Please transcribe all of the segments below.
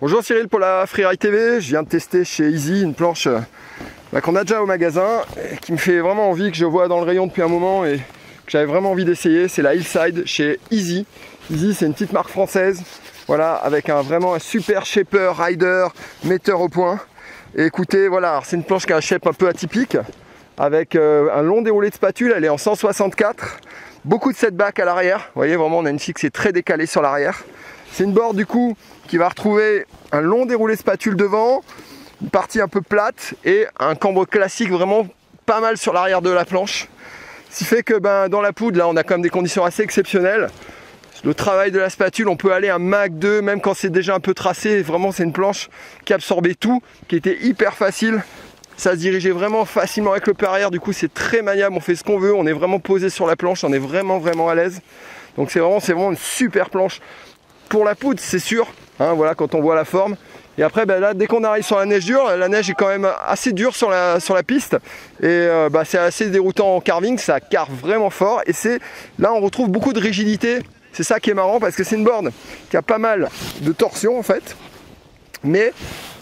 Bonjour Cyril pour la Freeride TV, je viens de tester chez Easy une planche qu'on a déjà au magasin et qui me fait vraiment envie, que je vois dans le rayon depuis un moment et que j'avais vraiment envie d'essayer. C'est la Hillside chez Easy. Easy, c'est une petite marque française, voilà, avec vraiment un super shaper, rider, metteur au point. Et écoutez, voilà, c'est une planche qui a un shape un peu atypique avec un long déroulé de spatule, elle est en 164, beaucoup de setback à l'arrière. Vous voyez, vraiment on a une scie qui est très décalée sur l'arrière. C'est une board du coup qui va retrouver un long déroulé spatule devant, une partie un peu plate et un cambre classique vraiment pas mal sur l'arrière de la planche. Ce qui fait que dans la poudre, là on a quand même des conditions assez exceptionnelles. Le travail de la spatule, on peut aller à Mach 2 même quand c'est déjà un peu tracé. Vraiment c'est une planche qui absorbait tout, qui était hyper facile. Ça se dirigeait vraiment facilement avec le pied arrière, du coup c'est très maniable, on fait ce qu'on veut, on est vraiment posé sur la planche, on est vraiment à l'aise. Donc c'est vraiment une super planche. Pour la poudre, c'est sûr, hein, voilà, quand on voit la forme. Et après, là, dès qu'on arrive sur la neige dure, la neige est quand même assez dure sur la piste. Et c'est assez déroutant en carving, ça carve vraiment fort. Et là, on retrouve beaucoup de rigidité. C'est ça qui est marrant parce que c'est une board qui a pas mal de torsion en fait. Mais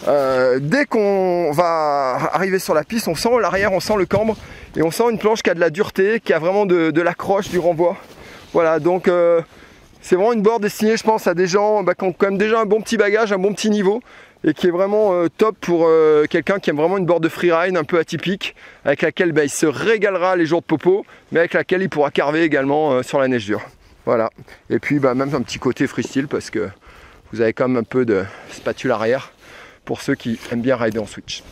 dès qu'on va arriver sur la piste, on sent l'arrière, on sent le cambre. Et on sent une planche qui a de la dureté, qui a vraiment de l'accroche, du renvoi. Voilà, donc... c'est vraiment une board destinée, je pense, à des gens qui ont quand même déjà un bon petit bagage, un bon petit niveau et qui est vraiment top pour quelqu'un qui aime vraiment une board de freeride un peu atypique avec laquelle il se régalera les jours de popo, mais avec laquelle il pourra carver également sur la neige dure. Voilà. Et puis même un petit côté freestyle parce que vous avez quand même un peu de spatule arrière pour ceux qui aiment bien rider en switch.